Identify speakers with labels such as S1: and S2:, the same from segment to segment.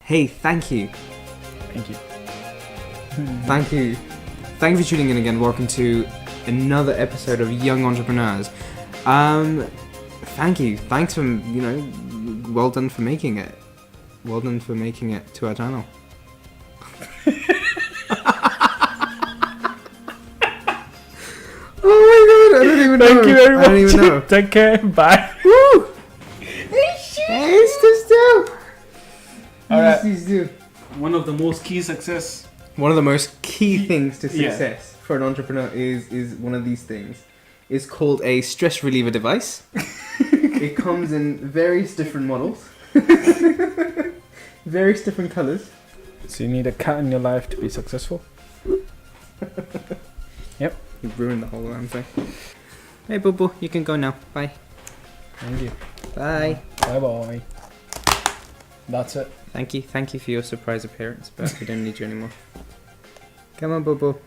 S1: Hey, thank you.
S2: Thank you.
S1: Thank you. Thank you for tuning in again. Welcome to another episode of Young Entrepreneurs. Thank you. Thanks for, well done for making it. Well done for making it to our channel. Oh my god, I don't even know.
S2: Thank you very much.
S1: I don't even know.
S2: Take care. Bye.
S1: Woo! Hey, still.
S2: Alright.
S1: Do.
S2: One of the most key success.
S1: One of the most key things to
S2: Yeah.
S1: success for an entrepreneur is one of these things. It's called a stress reliever device. It comes in various different models, various different colors.
S2: So you need a cat in your life to be successful. Yep.
S1: You ruined the whole damn thing. Hey, Boo Boo, you can go now. Bye.
S2: Thank you.
S1: Bye.
S2: Bye bye. That's it.
S1: Thank you for your surprise appearance, but we don't need you anymore. Come on, Boo Boo.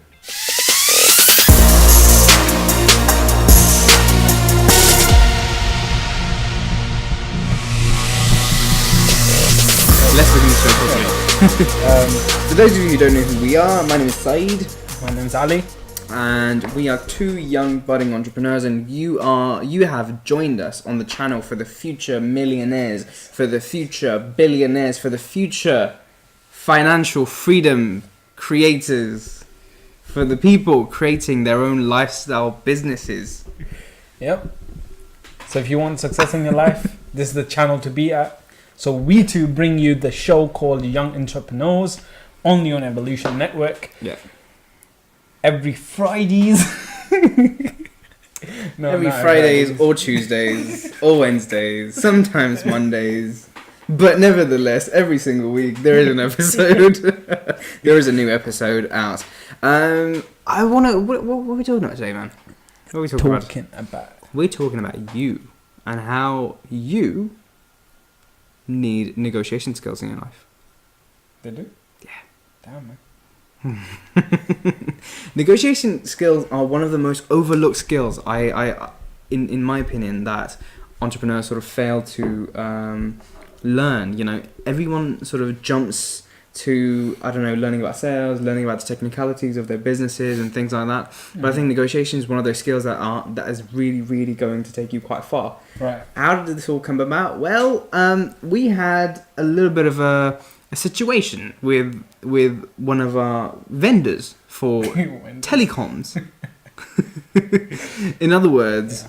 S1: Let's begin the show properly. For those of you who don't know who we are, my name is Saeed,
S2: My name's Ali.
S1: and we are two young budding entrepreneurs, and you have joined us on the channel for the future millionaires, for the future billionaires, for the future financial freedom creators, for the people creating their own lifestyle businesses.
S2: Yep. So if you want success in your life, this is the channel to be at. So we two bring you the show called Young Entrepreneurs, only on Evolution Network.
S1: Yeah.
S2: Every Fridays.
S1: Every Fridays or Tuesdays or Wednesdays, sometimes Mondays, but nevertheless, every single week there is an episode. There is a new episode out. What are we talking about today, man? What are we talking about? We're talking about you and how you need negotiation skills in your life.
S2: They do?
S1: Yeah.
S2: Damn, man.
S1: Negotiation skills are one of the most overlooked skills, in my opinion, that entrepreneurs sort of fail to learn. Everyone sort of jumps to, learning about sales, learning about the technicalities of their businesses and things like that. But I think negotiation is one of those skills that is really, really going to take you quite far.
S2: Right.
S1: How did this all come about? Well, we had a little bit of a situation with one of our vendors for telecoms. In other words,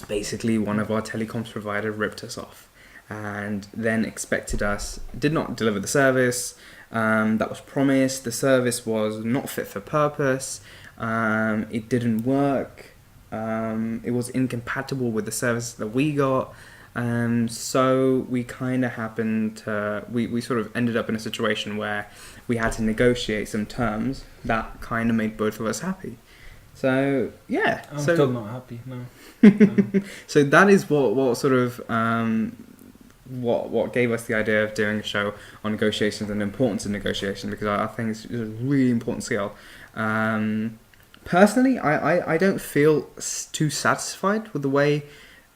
S1: basically one of our telecoms provider ripped us off and then did not deliver the service that was promised. The service was not fit for purpose. It didn't work. It was incompatible with the service that we got. So we kind of we sort of ended up in a situation where we had to negotiate some terms that kind of made both of us happy. So, yeah.
S2: I'm still not happy, no.
S1: So that is what sort of, what gave us the idea of doing a show on negotiations and the importance of negotiation, because I think it's a really important skill. Personally, I don't feel too satisfied with the way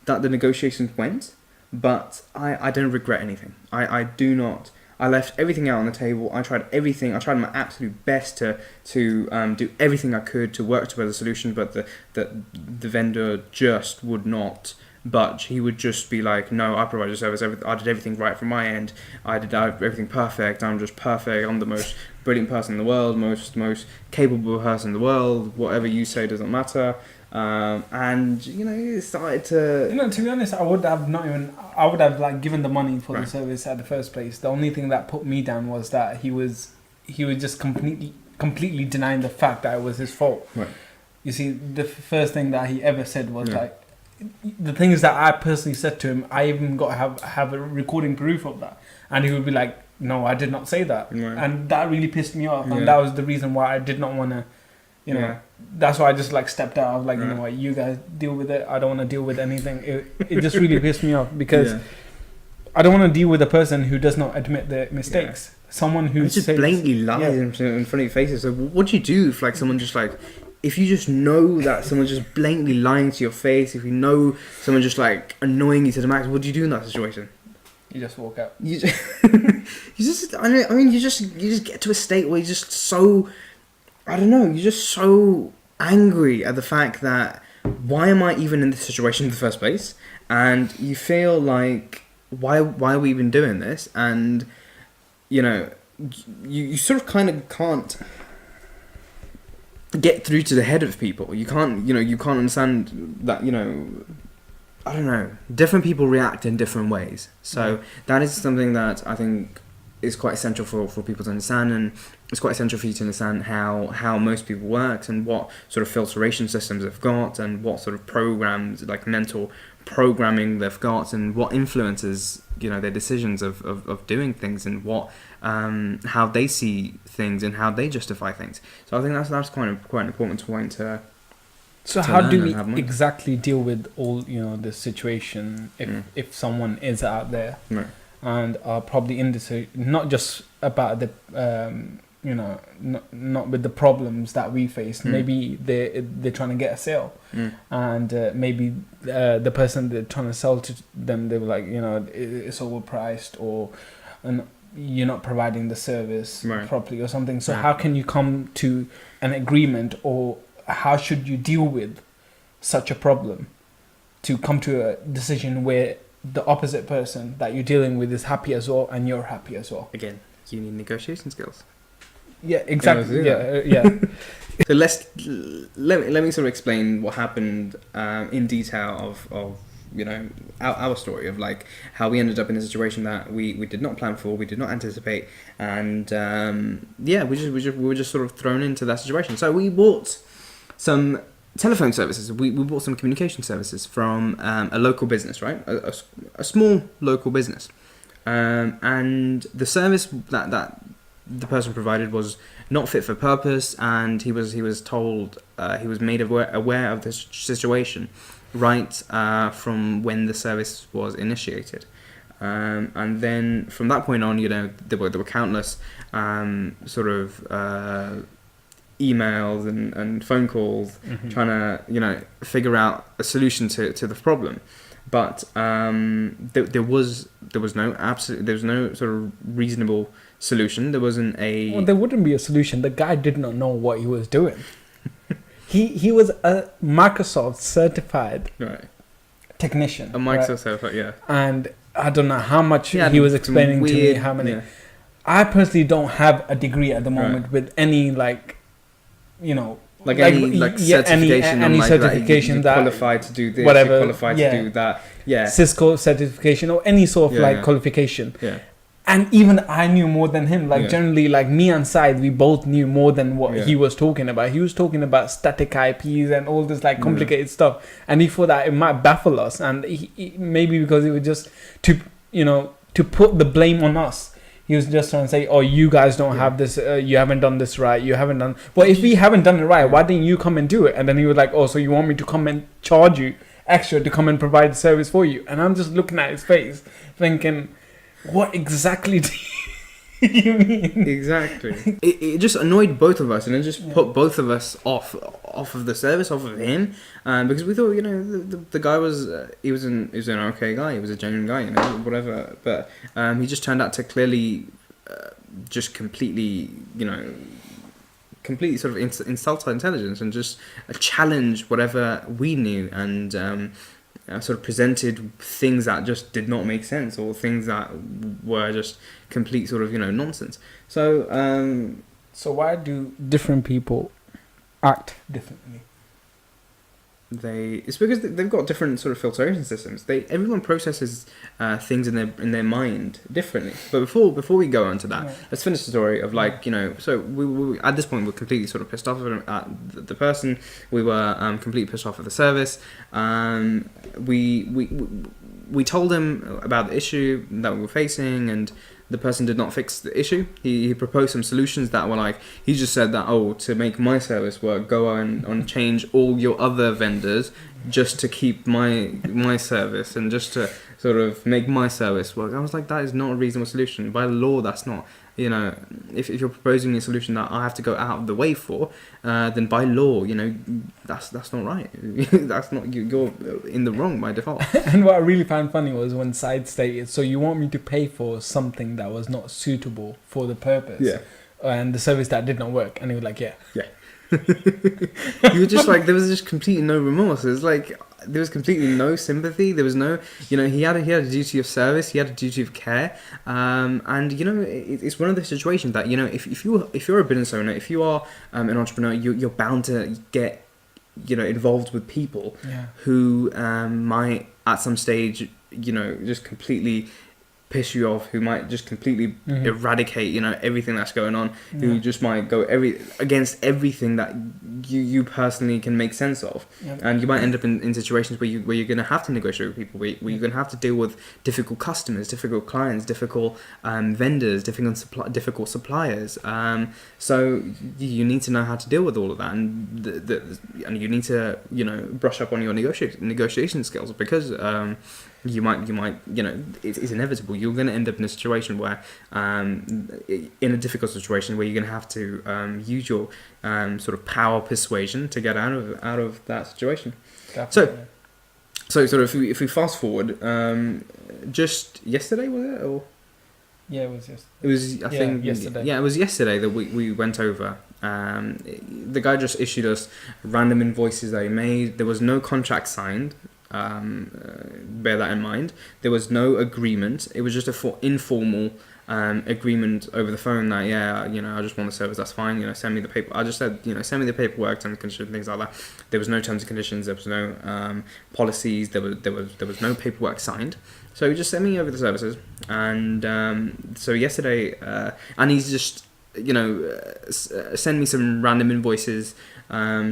S1: that the negotiations went, but I don't regret anything. I do not. I left everything out on the table. I tried everything. I tried my absolute best to do everything I could to work towards a solution, but the vendor just would not budge. He would just be like, no, I provided service. I did everything right from my end. I did everything perfect. I'm just perfect. I'm the most brilliant person in the world, most capable person in the world. Whatever you say doesn't matter. And it started to.
S2: To be honest, I would have given the money for the service at the first place. The only thing that put me down was that he was just completely denying the fact that it was his fault.
S1: Right.
S2: You see, the first thing that he ever said was the things that I personally said to him. I even got to have a recording proof of that, and he would be like, "No, I did not say that," and that really pissed me off, and that was the reason why I did not want to. That's why I just stepped out. I was like, you know what, you guys deal with it. I don't want to deal with anything. It just really pissed me off because I don't want to deal with a person who does not admit their mistakes. Someone who
S1: just blatantly lies in front of your faces. So what do you do if someone just if you just know that someone's just blatantly lying to your face, if you know someone just annoying you to the max, what do you do in that situation?
S2: You just walk out.
S1: You just, I mean, you just get to a state where you're just so, I don't know, you're just so angry at the fact that why am I even in this situation in the first place? And you feel like, why are we even doing this? And, you know, you sort of kind of can't get through to the head of people. You can't understand that, you know, I don't know, different people react in different ways. So that is something that I think is quite essential for people to understand, and it's quite essential for you to understand how most people work and what sort of filtration systems they've got and what sort of programs, like mental programming they've got, and what influences, you know, their decisions of doing things, and what how they see things and how they justify things. So I think that's quite an important point to.
S2: So how do we exactly deal with all, you know, this situation if someone is out there and are probably in this, not just about the you know, not with the problems that we face. Maybe they're trying to get a sale, and maybe the person they're trying to sell to them, they were like, you know, it's overpriced, or you're not providing the service properly or something. So how can you come to an agreement, or how should you deal with such a problem to come to a decision where the opposite person that you're dealing with is happy as well and you're happy as well?
S1: Again, you need negotiation skills.
S2: Yeah, exactly. Yeah.
S1: So let me sort of explain what happened in detail of you know, our story of like how we ended up in a situation that we did not plan for, we did not anticipate, and we were just sort of thrown into that situation. So we bought some telephone services. We bought some communication services from a local business, right? A small local business, and the service that the person provided was not fit for purpose, and he was told, he was made aware of this situation right from when the service was initiated, and then from that point on, you know, there were countless sort of emails and phone calls trying to, you know, figure out a solution to the problem. But there was no sort of reasonable solution. There wasn't a...
S2: Well, there wouldn't be a solution. The guy did not know what he was doing. He was a Microsoft certified technician.
S1: A Microsoft certified, yeah.
S2: And I don't know how much he was explaining to me, how many... Yeah. I personally don't have a degree at the moment with any, like, you know...
S1: Like any certification,
S2: any certification that
S1: qualified to do this,
S2: whatever,
S1: qualified to do that,
S2: Cisco certification or any sort of qualification.
S1: Yeah.
S2: And even I knew more than him. Like generally, like me and Syed, we both knew more than what he was talking about. He was talking about static IPs and all this like complicated stuff. And he thought that it might baffle us, and he maybe because it was just to put the blame on us. He was just trying to say, "Oh, you guys don't have this. You haven't done this right. You haven't done." Well, if we haven't done it right, why didn't you come and do it? And then he was like, "Oh, so you want me to come and charge you extra to come and provide the service for you?" And I'm just looking at his face, thinking, "What exactly do you mean?"
S1: Exactly. It just annoyed both of us, and it just put both of us off of the service, off of him, because we thought, you know, the guy was he was an okay guy, he was a genuine guy, you know, whatever. But he just turned out to clearly just completely sort of insult our intelligence and just challenge whatever we knew, and sort of presented things that just did not make sense, or things that were just complete sort of, you know, nonsense. So
S2: why do different people act differently?
S1: It's because they've got different sort of filtration systems. Everyone processes things in their mind differently. But before we go on to that, let's finish the story of, like, you know. So we at this point we're completely sort of pissed off at the person. We were completely pissed off at the service. We told him about the issue that we were facing, and the person did not fix the issue. He proposed some solutions that were like, he just said that, oh, to make my service work, go and change all your other vendors just to keep my service, and just to sort of make my service work. I was like, that is not a reasonable solution. By law, that's not. You know, if you're proposing me a solution that I have to go out of the way for, then by law, you know, that's not right. That's not you're in the wrong by default.
S2: And what I really found funny was when Said stated, "So you want me to pay for something that was not suitable for the purpose, and the service that did not work?" And he was like, "Yeah."
S1: You were just like, there was just completely no remorse. It was like there was completely no sympathy. There was no, you know, he had a duty of service. He had a duty of care. And you know, it's one of those situations that, you know, if you're a business owner, if you are an entrepreneur, you're bound to get, you know, involved with people who might at some stage, you know, just completely piss you off, who might just completely eradicate, you know, everything that's going on, who just might go against everything that you personally can make sense of, and you might end up in situations where you're going to have to negotiate with people, where you're going to have to deal with difficult customers, difficult clients, difficult vendors, difficult suppliers. So you need to know how to deal with all of that, and you need to, you know, brush up on your negotiation skills, because you might, you know, it's inevitable. You're going to end up in a situation where, in a difficult situation where you're going to have to use your sort of power persuasion to get out of that situation. Definitely. So sort of if we fast forward, just yesterday, was it? Or
S2: yeah, it was yesterday.
S1: It was, I think, yesterday. Yeah, it was yesterday that we went over. The guy just issued us random invoices that he made. There was no contract signed. Bear that in mind. There was no agreement. It was just a informal agreement over the phone that, yeah, you know, I just want the service, that's fine, you know, send me the paper. I just said, you know, send me the paperwork, terms and conditions, things like that. There was no terms and conditions, there was no policies, there was no paperwork signed. So he just sent me over the services, and so yesterday, and he's just, you know, send me some random invoices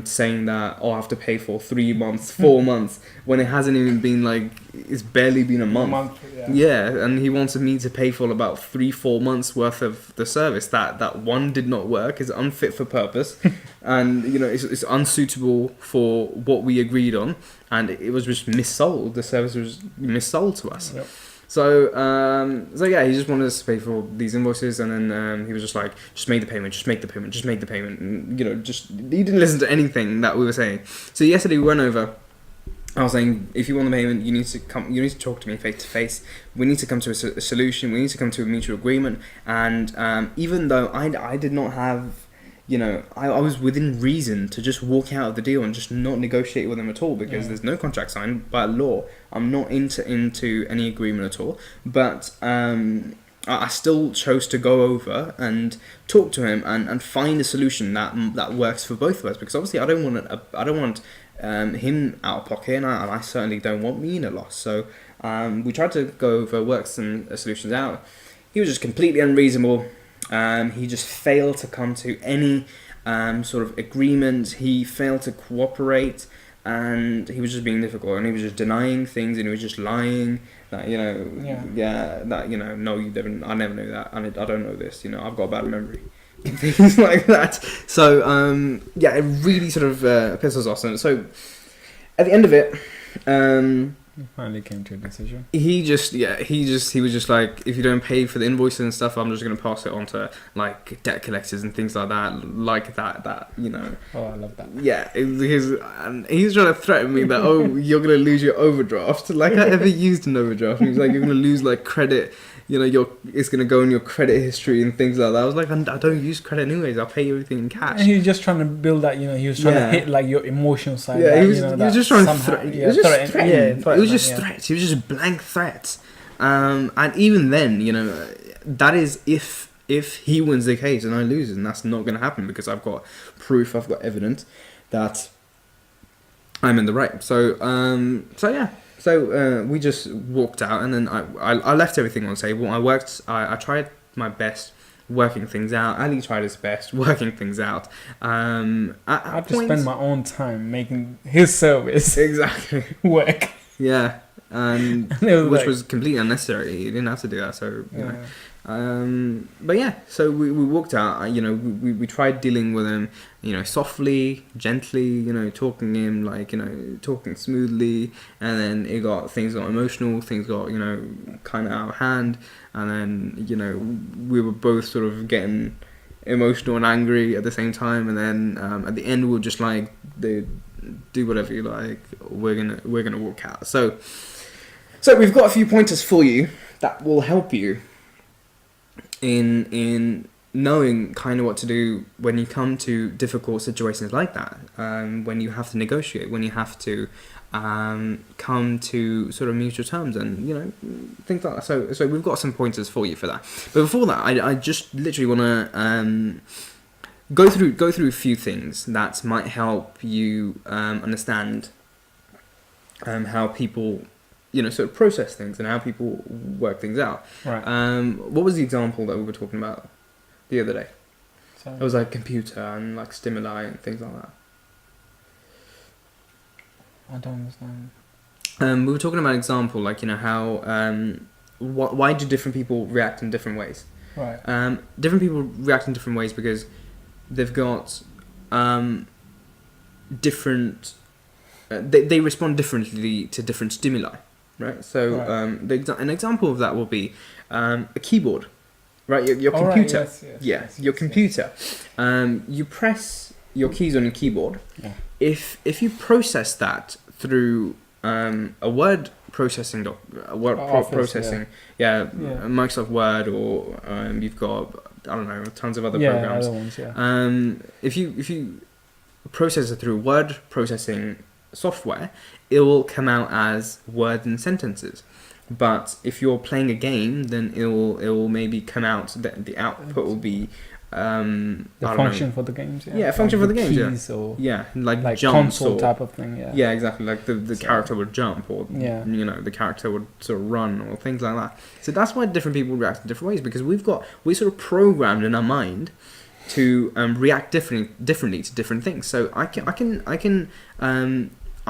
S1: saying that, oh, I have to pay for 3 months, 4 months, when it hasn't even been, like, it's barely been a month. Yeah, and he wanted me to pay for about 3-4 months worth of the service that one did not work, is unfit for purpose, and, you know, it's unsuitable for what we agreed on, and it was just missold. The service was missold to us. Yep. So yeah, he just wanted us to pay for all these invoices, and then he was just like, just make the payment, and, you know, he didn't listen to anything that we were saying. So yesterday we went over. I was saying, if you want the payment, you need to talk to me face to face. We need to come to a solution. We need to come to a mutual agreement. And even though I did not have, you know, I was within reason to just walk out of the deal and just not negotiate with them at all, because there's no contract signed by law. I'm not into any agreement at all. But I still chose to go over and talk to him and find a solution that works for both of us, because obviously I don't want him out of pocket, and I certainly don't want me in a loss. So we tried to go over, work some solutions out. He was just completely unreasonable. He just failed to come to any sort of agreement. He failed to cooperate, and he was just being difficult, and he was just denying things, and he was just lying that, you know, that, you know, no, you didn't, I never knew that, and I don't know this, you know, I've got a bad memory. Things like that. So yeah, it really sort of pissed us off. So at the end of it,
S2: he finally came to a decision.
S1: He was just like, if you don't pay for the invoices and stuff, I'm just gonna pass it on to, like, debt collectors and things like that, you know.
S2: Oh, I love that.
S1: Yeah, and he's trying to threaten me that, oh, you're gonna lose your overdraft. Like, I ever used an overdraft. He was like, you're gonna lose, like, credit. You know, it's going to go in your credit history and things like that. I was like, I don't use credit anyways. I'll pay everything in cash.
S2: And he was just trying to build that, you know, he was trying to hit, like, your emotional side.
S1: Yeah,
S2: that,
S1: he was just trying to threaten. It was just threats. It was just threats. He was just blank threats. And even then, you know, that is if he wins the case and I lose, and that's not going to happen, because I've got proof, I've got evidence that I'm in the right. So yeah. So we just walked out, and then I left everything on the table. I tried my best working things out. Ali tried his best working things out. I
S2: had to spend my own time making his service
S1: exactly
S2: work.
S1: Yeah, and which was completely unnecessary. He didn't have to do that. So you know. But yeah, so we walked out. We tried dealing with him, softly, gently, talking him talking smoothly, and then things got emotional, things got kind of out of hand, and then we were both sort of getting emotional and angry at the same time, and then at the end we were just like, dude, do whatever you like. We're gonna walk out. So we've got a few pointers for you that will help you in knowing kind of what to do when you come to difficult situations like that, when you have to negotiate, when you have to come to sort of mutual terms, and things like that. So we've got some pointers for you for that. But before that, I just literally want to go through a few things that might help you understand how people sort of process things and how people work things out.
S2: Right.
S1: What was the example that we were talking about the other day?
S2: So,
S1: It was like computer and like stimuli and things like that.
S2: I don't understand.
S1: We were talking about an example, like how why do different people react in different ways?
S2: Right.
S1: Different people react in different ways because they've got different. They respond differently to different stimuli, right? So
S2: Right.
S1: an example of that will be a keyboard, right? Your
S2: Oh, right,
S1: computer,
S2: yes,
S1: your computer. You press your keys on your keyboard.
S2: Yeah.
S1: If you process that through a word processing
S2: Office,
S1: processing,
S2: Yeah.
S1: Microsoft Word, or you've got tons of other
S2: Yeah,
S1: programs.
S2: other ones, yeah.
S1: If you process it through word processing software, it will come out as words and sentences. But if you're playing a game, then it will maybe come out that the output will be
S2: The function for the games, yeah.
S1: Yeah, function for the games, yeah.
S2: keys or
S1: like jumps
S2: console
S1: or
S2: type of thing, yeah.
S1: yeah, exactly. Like the
S2: So-
S1: character would jump, or
S2: Yeah.
S1: the character would sort of run, or things like that. So that's why different people react in different ways, because we're sort of programmed in our mind to react differently to different things. So I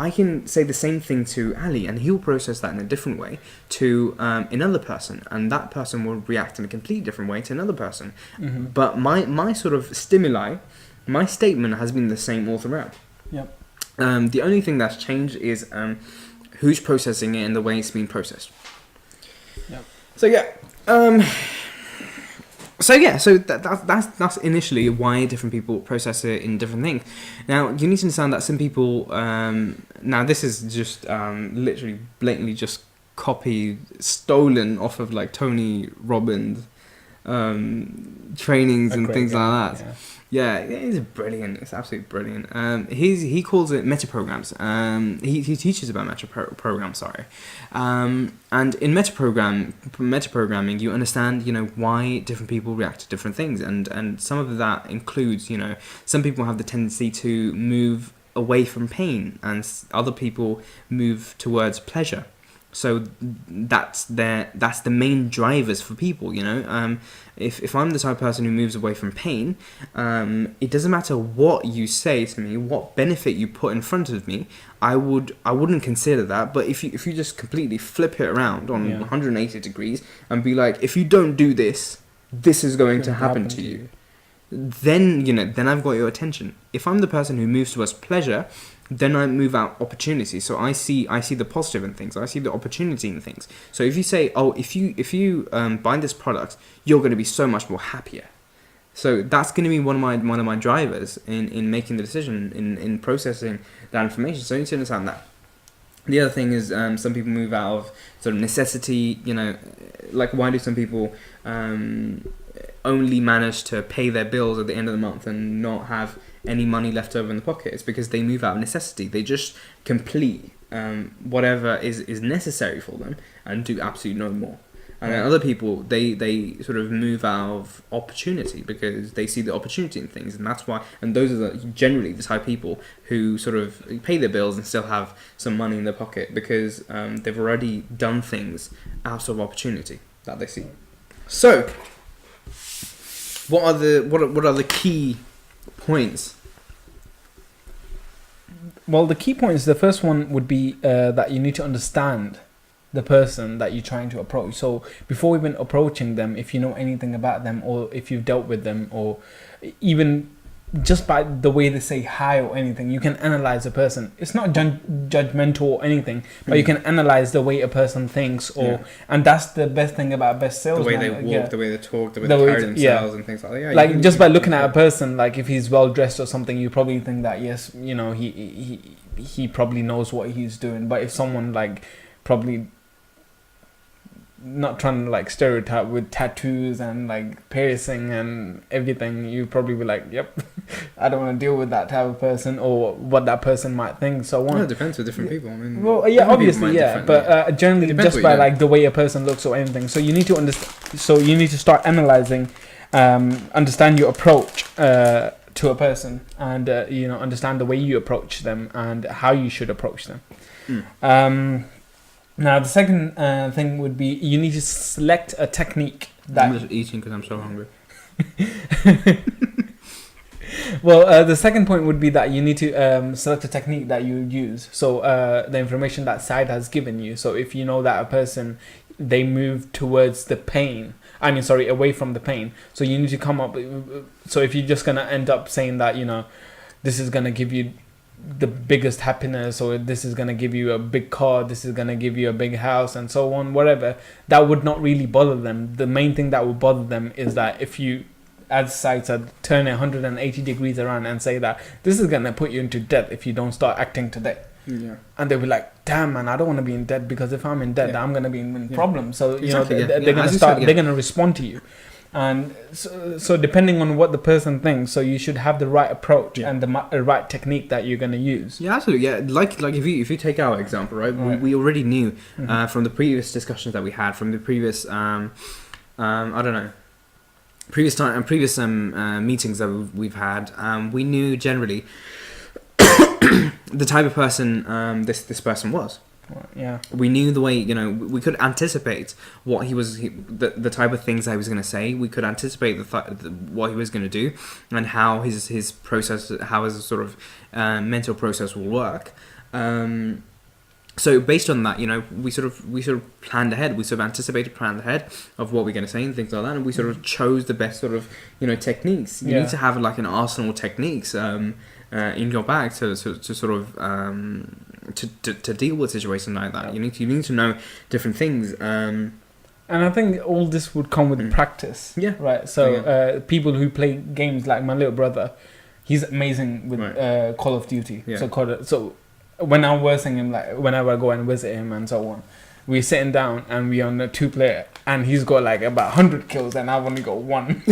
S1: can say the same thing to Ali, and he'll process that in a different way to another person, and that person will react in a completely different way to another person.
S2: Mm-hmm.
S1: But my sort of stimuli, my statement has been the same all throughout.
S2: Yep.
S1: The only thing that's changed is who's processing it and the way it's being processed.
S2: Yep.
S1: So that's initially why different people process it in different things. Now you need to understand that some people. Now this is just literally blatantly just stolen off of like Tony Robbins trainings and things like that. Yeah, it's brilliant. It's absolutely brilliant. He calls it metaprograms. He teaches about metaprograms. Sorry. And in metaprogramming, you understand, why different people react to different things, and some of that includes, some people have the tendency to move away from pain, and other people move towards pleasure. So that's the main drivers for people, If I'm the type of person who moves away from pain, it doesn't matter what you say to me, what benefit you put in front of me, I wouldn't consider that. But if you just completely flip it around on 180 degrees and be like, if you don't do this, this is going to happen to you. Then I've got your attention. If I'm the person who moves towards pleasure, then I move out opportunity. So I see the positive in things. I see the opportunity in things. So if you say, oh, if you buy this product, you're going to be so much more happier. So that's going to be one of my drivers in making the decision, in processing that information. So you need to understand that. The other thing is some people move out of sort of necessity. Like why do some people only manage to pay their bills at the end of the month and not have any money left over in the pocket? It's because they move out of necessity. They just complete whatever is necessary for them and do absolutely no more. And then other people, they sort of move out of opportunity because they see the opportunity in things, and that's why. And those are generally the type of people who sort of pay their bills and still have some money in their pocket because they've already done things out of opportunity that they see. So, what are the key points?
S2: Well, the key points, the first one would be that you need to understand the person that you're trying to approach. So before even approaching them, if you know anything about them, or if you've dealt with them, or even just by the way they say hi or anything, you can analyze a person. It's not judgmental or anything, but you can analyze the way a person thinks, or and that's the best thing about best salesman.
S1: The way they walk, the way they talk, the way they carry themselves, and things like that. Yeah,
S2: like just by looking at a person, like if he's well dressed or something, you probably think that yes, you know, he probably knows what he's doing. But if someone like probably not trying to like stereotype with tattoos and like piercing and everything, you probably be like, yep, I don't want to deal with that type of person, or what that person might think. So
S1: it depends with different people. I mean,
S2: well, yeah, obviously, yeah, but generally just by like the way a person looks or anything. So you need to understand. So you need to start analyzing, understand your approach to a person, and you know, understand the way you approach them and how you should approach them. Now, the second thing would be you need to select a technique that...
S1: I'm just eating because I'm so hungry.
S2: Well, the second point would be that you need to select a technique that you use. So the information that side has given you. So if you know that a person, they move towards the pain, away from the pain. So you need to come up... So if you're just going to end up saying that, you know, this is going to give you the biggest happiness, or this is going to give you a big car, this is going to give you a big house, and so on, whatever, that would not really bother them. The main thing that would bother them is that if you, as Syed said, turn it 180 degrees around and say that this is going to put you into debt if you don't start acting today.
S1: Yeah.
S2: And they'll be like, damn man, I don't want to be in debt, because if I'm in debt, I'm going to be in problems. So you know, they're going to start, they're going to respond to you. And so depending on what the person thinks, so you should have the right approach and the right technique that you're going to use.
S1: Yeah, absolutely. Yeah, like if you take our example, right? We already knew from the previous discussions that we had, from the previous previous meetings that we've had, we knew generally the type of person this person was.
S2: Yeah,
S1: we knew the way, you know, we could anticipate what the type of things that he was going to say. We could anticipate what he was going to do, and how his process, how his sort of mental process will work. So based on that, you know, we sort of planned ahead. We sort of planned ahead of what we're going to say and things like that, and we sort of chose the best sort of, you know, techniques. You need to have like an arsenal of techniques in your bag to sort of to deal with a situation like that. You need to know different things. And
S2: I think all this would come with practice. Yeah. Right. So people who play games, like my little brother, he's amazing with Call of Duty. Yeah. So when I'm versing him, like whenever I go and visit him and so on, we're sitting down and we're on a 2-player, and he's got like about 100 kills and I've only got 1.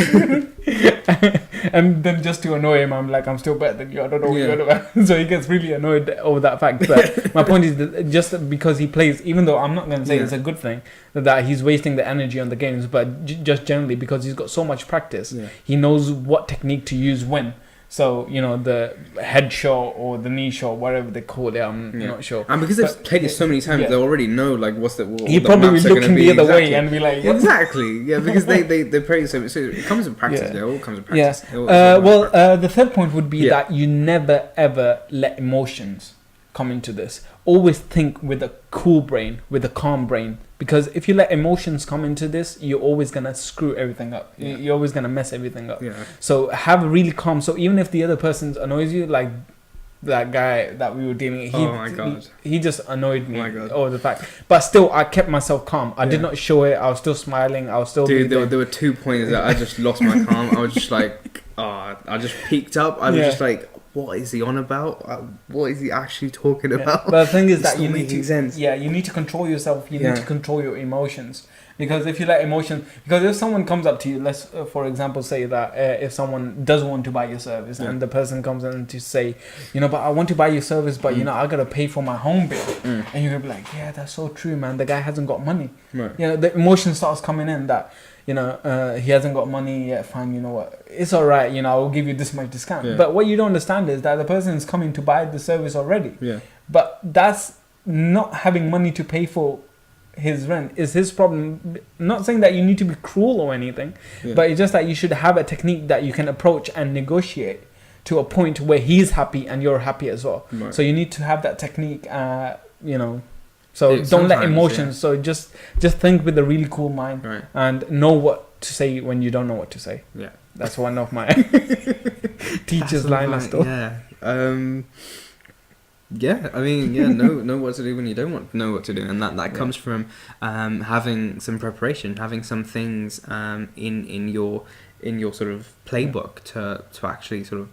S2: And then just to annoy him, I'm like, I'm still better than you, I don't know what you're about. So he gets really annoyed over that fact. But my point is that just because he plays, even though I'm not going to say it's a good thing that he's wasting the energy on the games, but just generally because he's got so much practice, he knows what technique to use when. So, you know, the head shot or the knee shot, whatever they call it, I'm not sure.
S1: And because they've played it so many times, they already know, like, what
S2: he probably be looking the other way and be like...
S1: Exactly, yeah, because they play so it comes with practice, it all comes with practice.
S2: The third point would be that you never, ever let emotions come into this. Always think with a cool brain, with a calm brain. Because if you let emotions come into this, you're always going to screw everything up. You're always going to mess everything up. So have a really calm... So even if the other person annoys you, like that guy that we were dealing with, he just annoyed me over the fact. But still, I kept myself calm. I did not show it. I was still smiling. I was still...
S1: Dude, there were 2 points that I just lost my calm. I was just like... I just peaked up. I was just like... What is he on about? What is he actually talking about?
S2: But the thing is that you need to control yourself. You need to control your emotions. Because if you let emotions... Because if someone comes up to you, let's, for example, say that if someone does want to buy your service and the person comes in to say, you know, but I want to buy your service, but, you know, I got to pay for my home bill. And you're going to be like, yeah, that's so true, man. The guy hasn't got money. Right. You know, the emotion starts coming in that... You know, he hasn't got money yet. Fine, you know what? It's all right. You know, I will give you this much discount. Yeah. But what you don't understand is that the person is coming to buy the service already. Yeah. But that's not having money to pay for his rent is his problem. Not saying that you need to be cruel or anything, but it's just that you should have a technique that you can approach and negotiate to a point where he's happy and you're happy as well. Right. So you need to have that technique. You know. So
S1: Yeah,
S2: don't let
S1: sometimes,
S2: emotions. So just think with a really cool mind
S1: Right.
S2: and know what to say when you don't know what to say.
S1: Yeah.
S2: That's one of my teacher's
S1: That's
S2: line
S1: all
S2: or
S1: right,
S2: stuff.
S1: Yeah. Yeah, I mean, yeah, know what to do when you don't want know what to do, and that
S2: Yeah.
S1: comes from having some preparation, having some things in your sort of playbook to actually sort of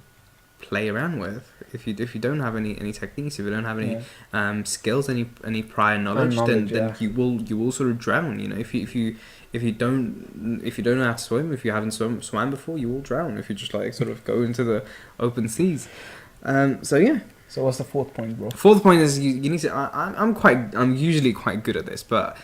S1: play around with. If you don't have any techniques, if you don't have any skills, any prior knowledge, then
S2: yeah.
S1: you will sort of drown. You know, if you don't know how to swim, if you haven't swam before, you will drown if you just like sort of go into the open seas. So yeah.
S2: So what's the fourth point, bro?
S1: Fourth point is you need to. I'm usually quite good at this, but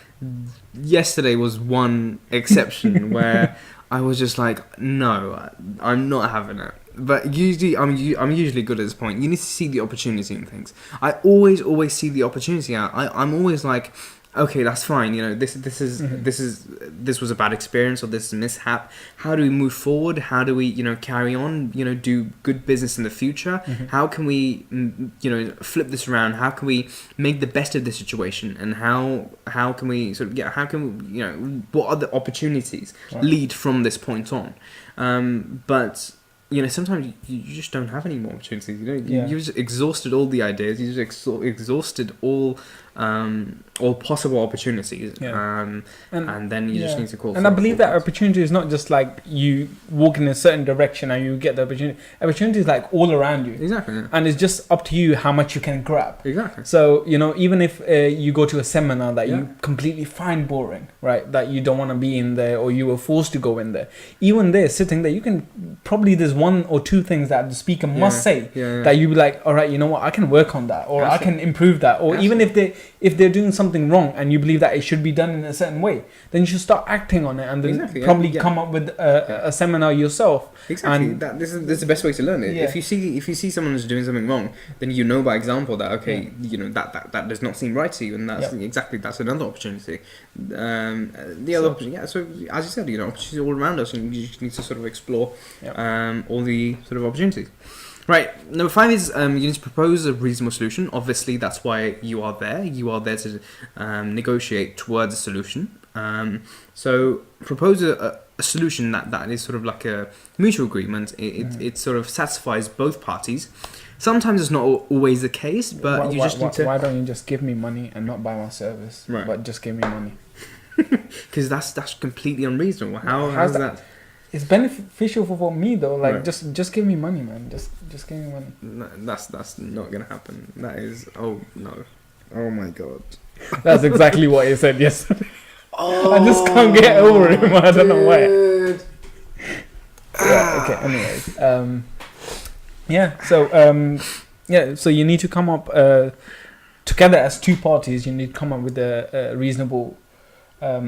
S1: yesterday was one exception where I was just like, no, I'm not having it. But usually, I'm usually good at this point. You need to see the opportunity in things. I always see the opportunity out. I'm always like, okay, that's fine. You know, this was a bad experience, or this is a mishap. How do we move forward? How do we, carry on? Do good business in the future. How can we, flip this around? How can we make the best of the situation? And how can we what other opportunities lead from this point on? But sometimes you just don't have any more opportunities. You just exhausted all the ideas. You just exhausted all possible opportunities. And then you just need to call.
S2: And I believe that opportunity is not just like you walk in a certain direction and you get the opportunity. Opportunity is like all around you.
S1: Exactly. Yeah.
S2: And it's just up to you how much you can grab.
S1: Exactly.
S2: So even if you go to a seminar that you completely find boring, right? That you don't want to be in there, or you were forced to go in there. Even there, sitting there, you can probably there's one or two things that the speaker must say that you be like, all right, you know what, I can work on that, or I can improve that, or even if they're doing something wrong and you believe that it should be done in a certain way, then you should start acting on it, and then probably come up with a seminar yourself.
S1: Exactly.
S2: And
S1: this is the best way to learn it.
S2: Yeah.
S1: If you see someone who's doing something wrong, then you know by example that that does not seem right to you, and that's another opportunity. The other opportunity, so as you said, opportunities all around us, and you just need to sort of explore all the sort of opportunities. Right, number 5 is you need to propose a reasonable solution. Obviously, that's why you are there. You are there to negotiate towards a solution. So propose a solution that is sort of like a mutual agreement. It sort of satisfies both parties. Sometimes it's not always the case, but
S2: why don't you just give me money and not buy my service, but just give me money?
S1: Because that's completely unreasonable. How's that?
S2: It's beneficial for me though. Like just give me money, man. Just give me money.
S1: No, that's not gonna happen. That is oh my god.
S2: That's exactly what he said yesterday. I just can't get over him. I don't know why. Okay. Anyways, So you need to come up together as two parties. You need to come up with a reasonable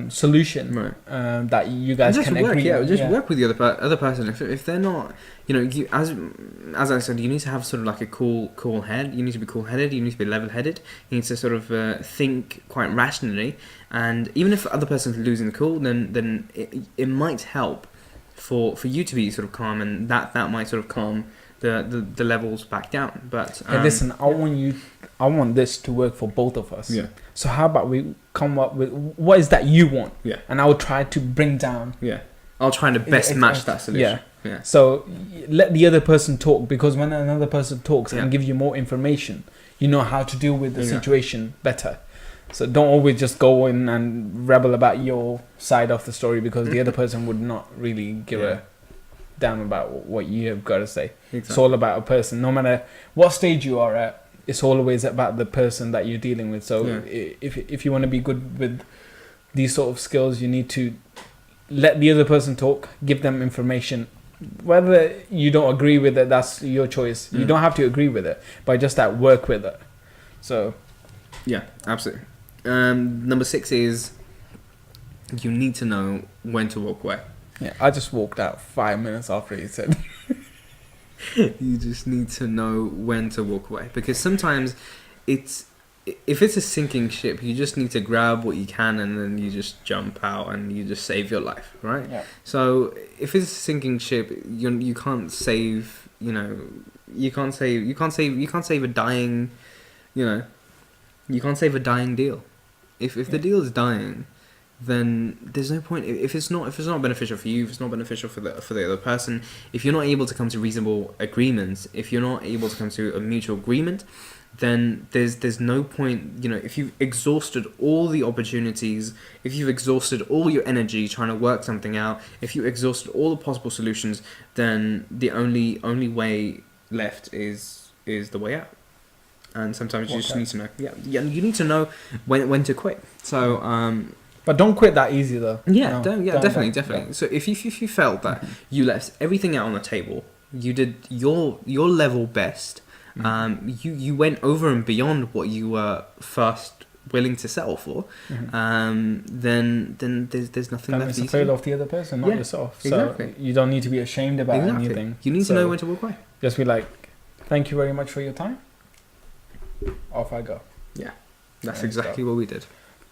S2: solution that you guys can agree on.
S1: Work with the other person. If they're not, you, as I said, you need to have sort of like a cool head. You need to be cool-headed. You need to be level-headed. You need to sort of think quite rationally. And even if the other person's losing the cool, then it might help for you to be sort of calm, and that might sort of calm the levels back down. But
S2: listen, I want this to work for both of us.
S1: Yeah.
S2: So how about we come up with what is that you want?
S1: Yeah.
S2: And I will try to bring down.
S1: Yeah. I'll try to best match that solution.
S2: Yeah. So let the other person talk, because when another person talks and give you more information, you know how to deal with the situation better. So don't always just go in and rebel about your side of the story, because the other person would not really give a damn about what you have got to say. Exactly. It's all about a person. No matter what stage you are at, it's always about the person that you're dealing with. So if you want to be good with these sort of skills, you need to let the other person talk, give them information. Whether you don't agree with it, that's your choice. You don't have to agree with it, but just that work with it. So
S1: yeah, absolutely. Number 6 is you need to know when to walk away.
S2: Yeah, I just walked out 5 minutes after he said.
S1: You just need to know when to walk away, because sometimes if it's a sinking ship, you just need to grab what you can and then you just jump out and you just save your life, right? Yeah. So if it's a sinking ship, you can't save, you can't save a dying, you can't save a dying deal. If the deal is dying, then there's no point. If it's not beneficial for you, if it's not beneficial for the other person, if you're not able to come to reasonable agreements, if you're not able to come to a mutual agreement, then there's no point. If you've exhausted all the opportunities, if you've exhausted all your energy trying to work something out, if you exhausted all the possible solutions, then the only way left is the way out. And sometimes you just need to know. Yeah, you need to know when to quit. So
S2: but don't quit that easy though.
S1: Yeah, definitely. So if you felt that you left everything out on the table, you did your level best. You went over and beyond what you were first willing to settle for. Then there's nothing left.
S2: It's a fail of the other person, not yourself. So
S1: exactly.
S2: You don't need to be ashamed about anything.
S1: You need to know when to walk away.
S2: Just be like, thank you very much for your time. Off I go.
S1: Yeah, that's exactly what we did.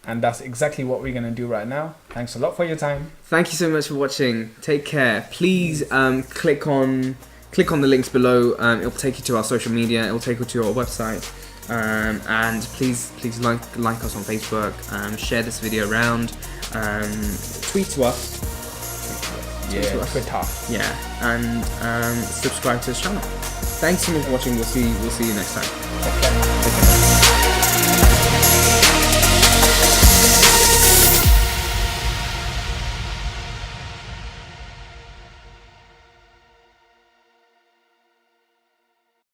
S2: And that's exactly what we're going to do right now. Thanks a lot for your time.
S1: Thank you so much for watching. Take care. Please click on the links below. It'll take you to our social media. It'll take you to our website. And please like us on Facebook. Share this video around. Tweet to us.
S2: Twitter.
S1: Yeah, and subscribe to this channel. Thanks so much for watching. We'll see you next time.
S2: Take care.